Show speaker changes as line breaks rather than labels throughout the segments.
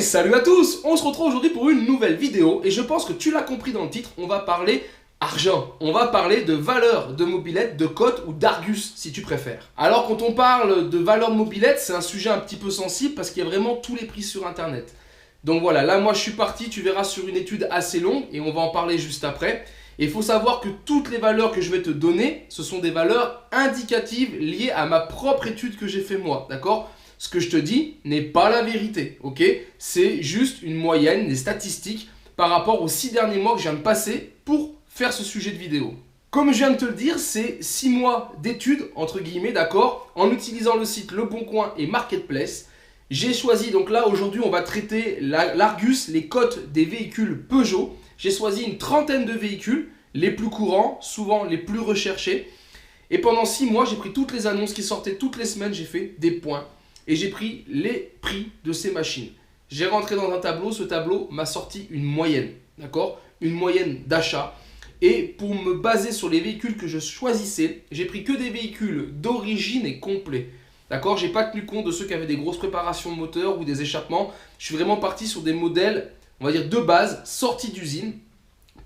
Hey, salut à tous! On se retrouve aujourd'hui pour une nouvelle vidéo et je pense que tu l'as compris dans le titre, on va parler argent. On va parler de valeur de mobilette, de cote ou d'Argus si tu préfères. Alors quand on parle de valeur de mobilette, c'est un sujet un petit peu sensible parce qu'il y a vraiment tous les prix sur internet. Donc voilà, là moi je suis parti, tu verras sur une étude assez longue et on va en parler juste après. Et il faut savoir que toutes les valeurs que je vais te donner, ce sont des valeurs indicatives liées à ma propre étude que j'ai fait moi, d'accord ? Ce que je te dis n'est pas la vérité, ok? C'est juste une moyenne, des statistiques par rapport aux 6 derniers mois que je viens de passer pour faire ce sujet de vidéo. Comme je viens de te le dire, c'est 6 mois d'études, entre guillemets, d'accord? En utilisant le site Le Bon Coin et Marketplace, j'ai choisi, donc là aujourd'hui on va traiter l'Argus, les cotes des véhicules Peugeot. J'ai choisi une trentaine de véhicules, les plus courants, souvent les plus recherchés. Et pendant 6 mois, j'ai pris toutes les annonces qui sortaient toutes les semaines, j'ai fait des points. Et j'ai pris les prix de ces machines. J'ai rentré dans un tableau, ce tableau m'a sorti une moyenne, d'accord? Une moyenne d'achat. Et pour me baser sur les véhicules que je choisissais, j'ai pris que des véhicules d'origine et complets. D'accord? J'ai pas tenu compte de ceux qui avaient des grosses préparations de moteur ou des échappements. Je suis vraiment parti sur des modèles, on va dire de base, sortis d'usine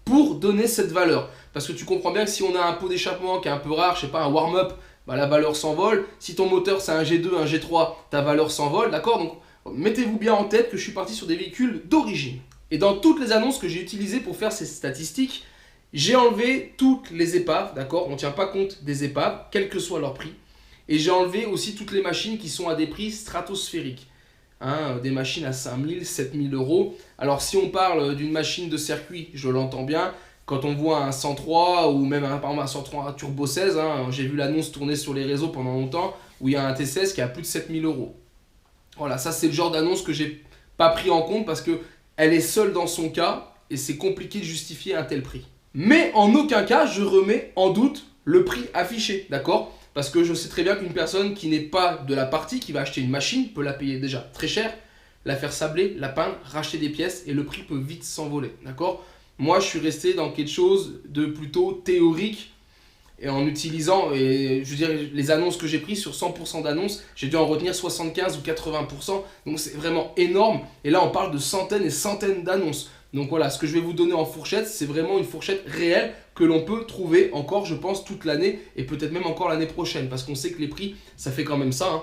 pour donner cette valeur. Parce que tu comprends bien que si on a un pot d'échappement qui est un peu rare, je sais pas, un warm-up, bah, la valeur s'envole. Si ton moteur c'est un G2, un G3, ta valeur s'envole, d'accord? Donc mettez-vous bien en tête que je suis parti sur des véhicules d'origine. Et dans toutes les annonces que j'ai utilisées pour faire ces statistiques, j'ai enlevé toutes les épaves, d'accord? On ne tient pas compte des épaves, quel que soit leur prix. Et j'ai enlevé aussi toutes les machines qui sont à des prix stratosphériques. Hein, des machines à 5 000, 7 000 euros. Alors si on parle d'une machine de circuit, je l'entends bien. Quand on voit un 103 ou même par exemple un 103 Turbo 16, hein, j'ai vu l'annonce tourner sur les réseaux pendant longtemps où il y a un T16 qui a plus de 7 000 euros. Voilà, ça c'est le genre d'annonce que j'ai pas pris en compte parce qu'elle est seule dans son cas et c'est compliqué de justifier un tel prix. Mais en aucun cas je remets en doute le prix affiché, d'accord ? Parce que je sais très bien qu'une personne qui n'est pas de la partie, qui va acheter une machine, peut la payer déjà très cher, la faire sabler, la peindre, racheter des pièces et le prix peut vite s'envoler, d'accord ? Moi, je suis resté dans quelque chose de plutôt théorique et en utilisant, et je veux dire, les annonces que j'ai prises sur 100% d'annonces, j'ai dû en retenir 75 ou 80%, donc c'est vraiment énorme. Et là, on parle de centaines et centaines d'annonces. Donc voilà, ce que je vais vous donner en fourchette, c'est vraiment une fourchette réelle que l'on peut trouver encore, je pense, toute l'année et peut-être même encore l'année prochaine, parce qu'on sait que les prix, ça fait quand même ça, hein.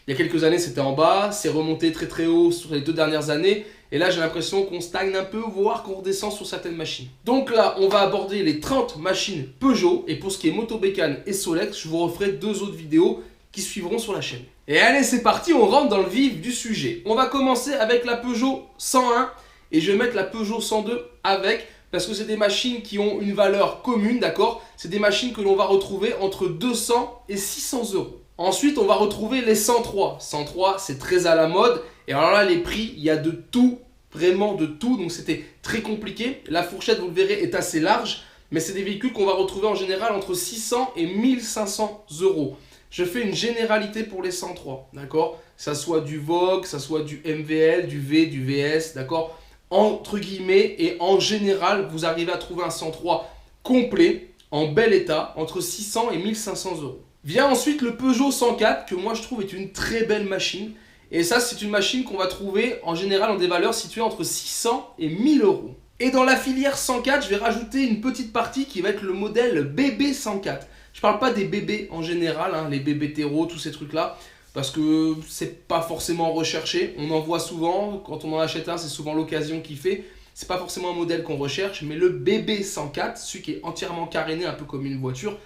Il y a quelques années, c'était en bas, c'est remonté très très haut sur les 2 dernières années. Et là, j'ai l'impression qu'on stagne un peu, voire qu'on redescend sur certaines machines. Donc là, on va aborder les 30 machines Peugeot. Et pour ce qui est Motobécane et Solex, je vous referai 2 autres vidéos qui suivront sur la chaîne. Et allez, c'est parti, on rentre dans le vif du sujet. On va commencer avec la Peugeot 101 et je vais mettre la Peugeot 102 avec, parce que c'est des machines qui ont une valeur commune, d'accord? C'est des machines que l'on va retrouver entre 200 et 600 euros. Ensuite, on va retrouver les 103. 103, c'est très à la mode. Et alors là, les prix, il y a de tout, vraiment de tout. Donc c'était très compliqué. La fourchette, vous le verrez, est assez large. Mais c'est des véhicules qu'on va retrouver en général entre 600 et 1500 euros. Je fais une généralité pour les 103, d'accord? Que ça soit du Vogue, que ça soit du MVL, du V, du VS, d'accord? Entre guillemets, et en général, vous arrivez à trouver un 103 complet, en bel état, entre 600 et 1500 euros. Vient ensuite le Peugeot 104 que moi je trouve est une très belle machine. Et ça c'est une machine qu'on va trouver en général en des valeurs situées entre 600 et 1000 euros. Et dans la filière 104, je vais rajouter une petite partie qui va être le modèle BB 104. Je parle pas des bébés en général, hein, les bébés terreaux, tous ces trucs là. Parce que c'est pas forcément recherché. On en voit souvent, quand on en achète un, c'est souvent l'occasion qui fait. C'est pas forcément un modèle qu'on recherche, mais le BB 104, celui qui est entièrement caréné, un peu comme une voiture,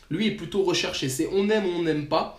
lui est plutôt recherché. C'est on aime ou on n'aime pas.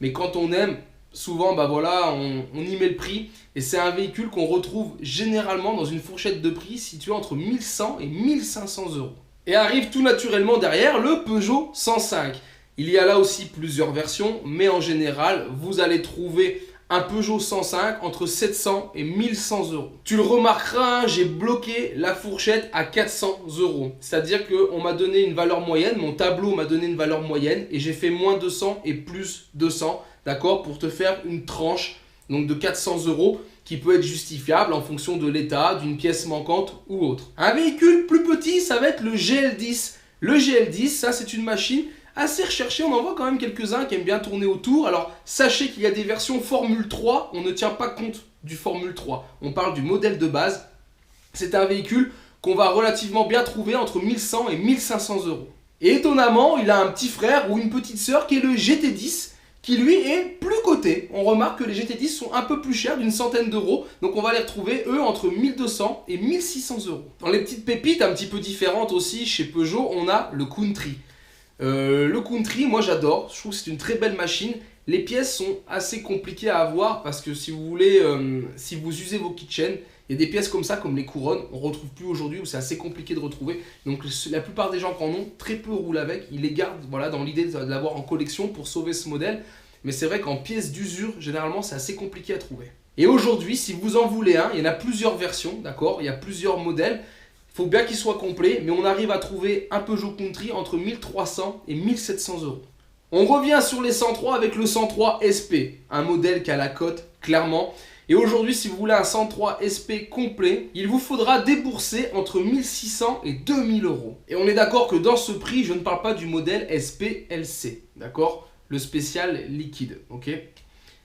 Mais quand on aime, souvent bah voilà, on y met le prix. Et c'est un véhicule qu'on retrouve généralement dans une fourchette de prix située entre 1100 et 1500 euros. Et arrive tout naturellement derrière le Peugeot 105. Il y a là aussi plusieurs versions, mais en général, vous allez trouver un Peugeot 105 entre 700 et 1100 euros. Tu le remarqueras, j'ai bloqué la fourchette à 400 euros. C'est-à-dire qu'on m'a donné une valeur moyenne, mon tableau m'a donné une valeur moyenne et j'ai fait moins 200 et plus 200, d'accord, pour te faire une tranche donc de 400 euros qui peut être justifiable en fonction de l'état, d'une pièce manquante ou autre. Un véhicule plus petit, ça va être le GL10. Le GL10, ça c'est une machine assez recherché, on en voit quand même quelques-uns qui aiment bien tourner autour. Alors sachez qu'il y a des versions Formule 3, on ne tient pas compte du Formule 3. On parle du modèle de base. C'est un véhicule qu'on va relativement bien trouver entre 1100 et 1500 euros. Et étonnamment, il a un petit frère ou une petite sœur qui est le GT10, qui lui est plus coté. On remarque que les GT10 sont un peu plus chers, d'une centaine d'euros, donc on va les retrouver eux entre 1200 et 1600 euros. Dans les petites pépites un petit peu différentes aussi chez Peugeot, on a le Country. Le Country, moi j'adore, je trouve que c'est une très belle machine. Les pièces sont assez compliquées à avoir parce que si vous voulez, si vous usez vos kitchen, il y a des pièces comme ça, comme les couronnes, on ne retrouve plus aujourd'hui ou c'est assez compliqué de retrouver. Donc la plupart des gens qui en ont, très peu roulent avec. Ils les gardent voilà, dans l'idée de l'avoir en collection pour sauver ce modèle. Mais c'est vrai qu'en pièces d'usure, généralement, c'est assez compliqué à trouver. Et aujourd'hui, si vous en voulez un, il y en a plusieurs versions, d'accord? Il y a plusieurs modèles. Il faut bien qu'ils soient complets, mais on arrive à trouver un Peugeot Country entre 1300 et 1700 euros. On revient sur les 103 avec le 103 SP, un modèle qui a la cote, clairement. Et aujourd'hui, si vous voulez un 103 SP complet, il vous faudra débourser entre 1600 et 2000 euros. Et on est d'accord que dans ce prix, je ne parle pas du modèle SPLC, d'accord? Le spécial liquide, ok?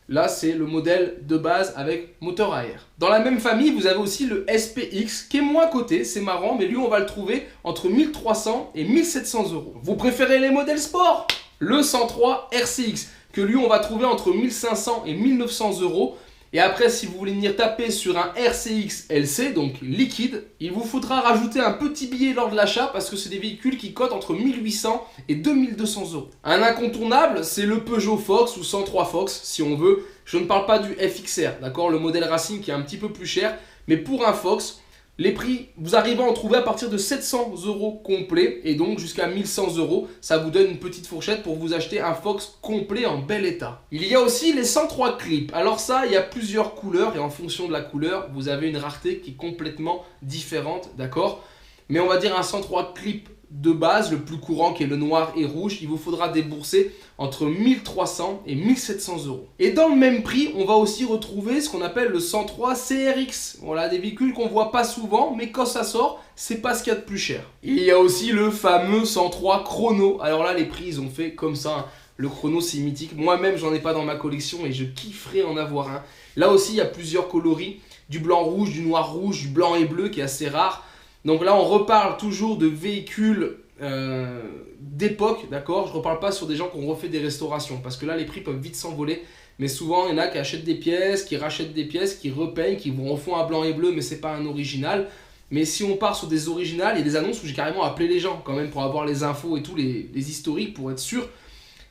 Là, c'est le modèle de base avec moteur à air. Dans la même famille, vous avez aussi le SPX qui est moins coté, c'est marrant, mais lui, on va le trouver entre 1300 et 1700 euros. Vous préférez les modèles sport? Le 103 RCX, que lui, on va trouver entre 1500 et 1900 euros. Et après, si vous voulez venir taper sur un RCX LC, donc liquide, il vous faudra rajouter un petit billet lors de l'achat parce que c'est des véhicules qui cotent entre 1800 et 2200 euros. Un incontournable, c'est le Peugeot Fox ou 103 Fox, si on veut. Je ne parle pas du FXR, d'accord, le modèle Racing qui est un petit peu plus cher. Mais pour un Fox, les prix, vous arrivez à en trouver à partir de 700 euros complet et donc jusqu'à 1100 euros. Ça vous donne une petite fourchette pour vous acheter un Fox complet en bel état. Il y a aussi les 103 clips. Alors ça, il y a plusieurs couleurs et en fonction de la couleur, vous avez une rareté qui est complètement différente, d'accord? Mais on va dire un 103 clip de base, le plus courant qui est le noir et rouge, il vous faudra débourser entre 1300 et 1700 euros. Et dans le même prix, on va aussi retrouver ce qu'on appelle le 103 CRX. Voilà, des véhicules qu'on voit pas souvent, mais quand ça sort, c'est pas ce qu'il y a de plus cher. Il y a aussi le fameux 103 Chrono. Alors là, les prix, ils ont fait comme ça. Le Chrono, c'est mythique. Moi-même, j'en ai pas dans ma collection et je kifferais en avoir un. Là aussi, il y a plusieurs coloris. Du blanc-rouge, du noir-rouge, du blanc et bleu qui est assez rare. Donc là, on reparle toujours de véhicules d'époque, d'accord? Je ne reparle pas sur des gens qui ont refait des restaurations, parce que là, les prix peuvent vite s'envoler. Mais souvent, il y en a qui achètent des pièces, qui rachètent des pièces, qui repeignent, qui vous refont un blanc et bleu, mais ce n'est pas un original. Mais si on part sur des originales, il y a des annonces où j'ai carrément appelé les gens, quand même, pour avoir les infos et tout, les historiques, pour être sûr.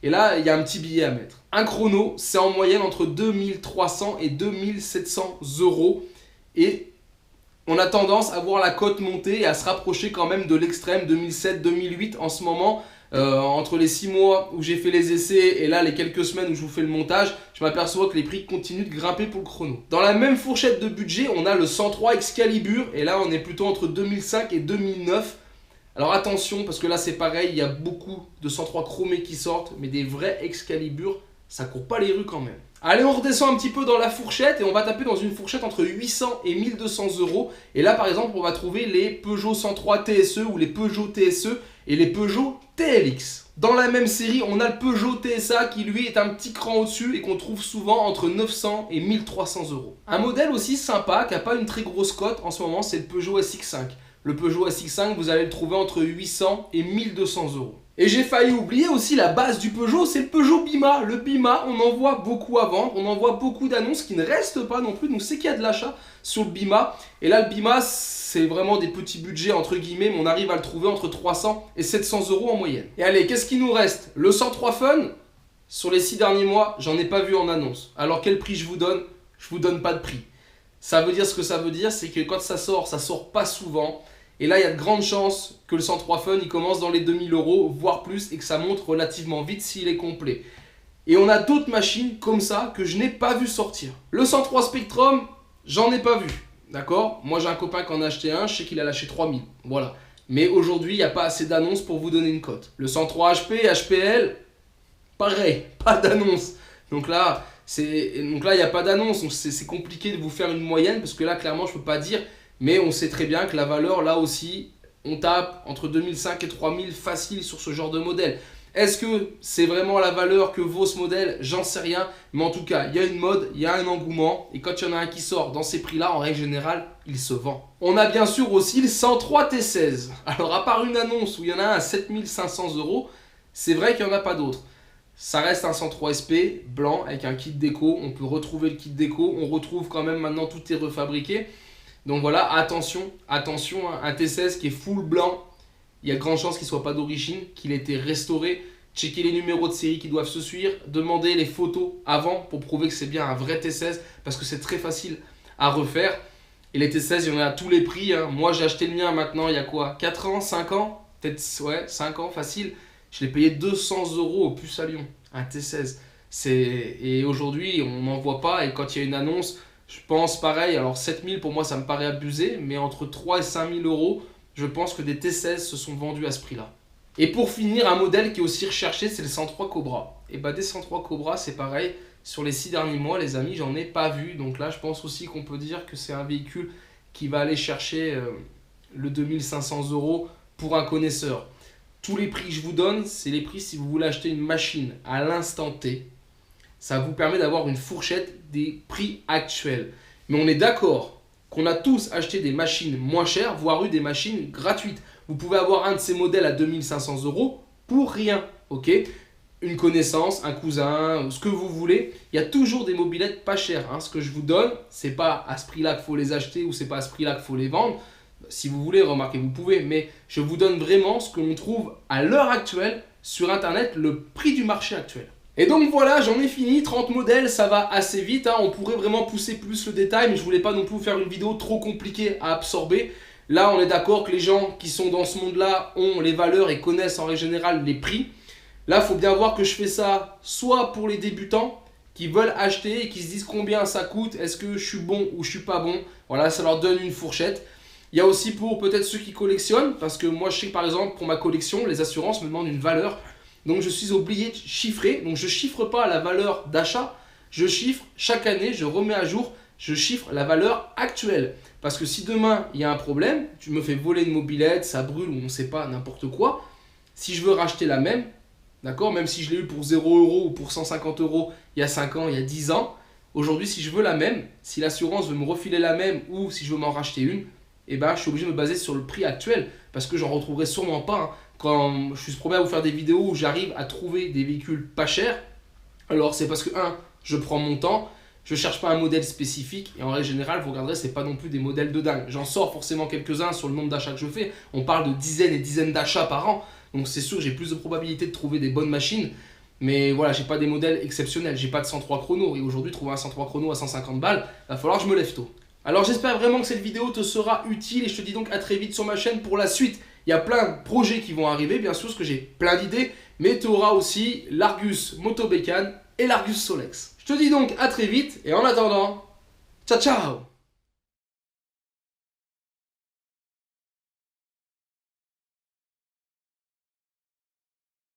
Et là, il y a un petit billet à mettre. Un Chrono, c'est en moyenne entre 2300 et 2700 euros. Et on a tendance à voir la cote monter et à se rapprocher quand même de l'extrême 2007-2008 en ce moment. Entre les 6 mois où j'ai fait les essais et là les quelques semaines où je vous fais le montage, je m'aperçois que les prix continuent de grimper pour le Chrono. Dans la même fourchette de budget, on a le 103 Excalibur et là on est plutôt entre 2005 et 2009. Alors attention parce que là c'est pareil, il y a beaucoup de 103 chromés qui sortent, mais des vrais Excalibur, ça court pas les rues quand même. Allez, on redescend un petit peu dans la fourchette et on va taper dans une fourchette entre 800 et 1200 euros. Et là, par exemple, on va trouver les Peugeot 103 TSE ou les Peugeot TSE et les Peugeot TLX. Dans la même série, on a le Peugeot TSA qui, lui, est un petit cran au-dessus et qu'on trouve souvent entre 900 et 1300 euros. Un modèle aussi sympa, qui n'a pas une très grosse cote en ce moment, c'est le Peugeot SX5. Le Peugeot SX5, vous allez le trouver entre 800 et 1200 euros. Et j'ai failli oublier aussi la base du Peugeot, c'est le Peugeot Bima. Le Bima, on en voit beaucoup à vendre, on en voit beaucoup d'annonces qui ne restent pas non plus, donc c'est qu'il y a de l'achat sur le Bima. Et là, le Bima, c'est vraiment des petits budgets entre guillemets, mais on arrive à le trouver entre 300 et 700 euros en moyenne. Et allez, qu'est-ce qui nous reste? Le 103 Fun, sur les 6 derniers mois, j'en ai pas vu en annonce. Alors quel prix je vous donne? Je vous donne pas de prix. Ça veut dire ce que ça veut dire, c'est que quand ça sort pas souvent. Et là, il y a de grandes chances que le 103 Fun, il commence dans les 2000 euros, voire plus, et que ça monte relativement vite s'il est complet. Et on a d'autres machines comme ça que je n'ai pas vu sortir. Le 103 Spectrum, j'en ai pas vu, d'accord? Moi, j'ai un copain qui en a acheté un, je sais qu'il a lâché 3000, voilà. Mais aujourd'hui, il n'y a pas assez d'annonces pour vous donner une cote. Le 103 HP, HPL, pareil, pas d'annonce. Donc là, il n'y a pas d'annonce, donc c'est compliqué de vous faire une moyenne, parce que là, clairement, je ne peux pas dire. Mais on sait très bien que la valeur, là aussi, on tape entre 2005 et 3000 facile sur ce genre de modèle. Est-ce que c'est vraiment la valeur que vaut ce modèle? J'en sais rien. Mais en tout cas, il y a une mode, il y a un engouement. Et quand il y en a un qui sort dans ces prix-là, en règle générale, il se vend. On a bien sûr aussi le 103 T16. Alors à part une annonce où il y en a un à 7500 €, c'est vrai qu'il n'y en a pas d'autres. Ça reste un 103 SP blanc avec un kit déco. On peut retrouver le kit déco. On retrouve quand même maintenant tout est refabriqué. Donc voilà, attention, attention, hein, un T16 qui est full blanc. Il y a de grandes chances qu'il ne soit pas d'origine, qu'il ait été restauré. Checker les numéros de série qui doivent se suivre. Demander les photos avant pour prouver que c'est bien un vrai T16 parce que c'est très facile à refaire. Et les T16, il y en a à tous les prix. Hein. Moi, j'ai acheté le mien maintenant il y a quoi? 4 ans, 5 ans? Peut-être, ouais, 5 ans, facile. Je l'ai payé 200 € au puce à Lyon, un T16. Et aujourd'hui, on n'en voit pas. Et quand il y a une annonce, je pense pareil. Alors 7000 pour moi, ça me paraît abusé. Mais entre 3 et 5000 €, je pense que des T16 se sont vendus à ce prix-là. Et pour finir, un modèle qui est aussi recherché, c'est le 103 Cobra. Et bah des 103 Cobra, c'est pareil. Sur les 6 derniers mois, les amis, j'en ai pas vu. Donc là, je pense aussi qu'on peut dire que c'est un véhicule qui va aller chercher le 2500 € pour un connaisseur. Tous les prix que je vous donne, c'est les prix si vous voulez acheter une machine à l'instant T. Ça vous permet d'avoir une fourchette des prix actuels. Mais on est d'accord qu'on a tous acheté des machines moins chères, voire eu des machines gratuites. Vous pouvez avoir un de ces modèles à 2500 € pour rien, ok? Une connaissance, un cousin, ce que vous voulez. Il y a toujours des mobylettes pas chères. Hein. Ce que je vous donne, c'est pas à ce prix-là qu'il faut les acheter ou c'est pas à ce prix-là qu'il faut les vendre. Si vous voulez, remarquez, vous pouvez. Mais je vous donne vraiment ce que l'on trouve à l'heure actuelle sur Internet, le prix du marché actuel. Et donc voilà, j'en ai fini, 30 modèles, ça va assez vite, hein. On pourrait vraiment pousser plus le détail, mais je voulais pas non plus faire une vidéo trop compliquée à absorber. Là, on est d'accord que les gens qui sont dans ce monde-là ont les valeurs et connaissent en règle générale les prix. Là, il faut bien voir que je fais ça soit pour les débutants qui veulent acheter et qui se disent combien ça coûte, est-ce que je suis bon ou je suis pas bon. Voilà, ça leur donne une fourchette. Il y a aussi pour peut-être ceux qui collectionnent, parce que moi je sais que par exemple pour ma collection, les assurances me demandent une valeur. Donc je suis obligé de chiffrer, donc je ne chiffre pas la valeur d'achat, je chiffre chaque année, je remets à jour, je chiffre la valeur actuelle. Parce que si demain il y a un problème, tu me fais voler une mobylette, ça brûle ou on ne sait pas, n'importe quoi, si je veux racheter la même, d'accord, même si je l'ai eu pour 0 € ou pour 150 € il y a 5 ans, il y a 10 ans, aujourd'hui si je veux la même, si l'assurance veut me refiler la même ou si je veux m'en racheter une, eh ben, je suis obligé de me baser sur le prix actuel parce que j'en retrouverai sûrement pas. Hein. Quand je suis promis à vous faire des vidéos où j'arrive à trouver des véhicules pas chers, alors c'est parce que, je prends mon temps, je cherche pas un modèle spécifique et en règle générale, vous regarderez, c'est pas non plus des modèles de dingue. J'en sors forcément quelques-uns sur le nombre d'achats que je fais. On parle de dizaines et dizaines d'achats par an, donc c'est sûr, j'ai plus de probabilité de trouver des bonnes machines. Mais voilà, j'ai pas des modèles exceptionnels, j'ai pas de 103 chrono et aujourd'hui, trouver un 103 chrono à 150 balles, va falloir que je me lève tôt. Alors j'espère vraiment que cette vidéo te sera utile et je te dis donc à très vite sur ma chaîne pour la suite. Il y a plein de projets qui vont arriver, bien sûr, parce que j'ai plein d'idées, mais tu auras aussi l'Argus Moto Bécane et l'Argus Solex. Je te dis donc à très vite et en attendant, ciao ciao!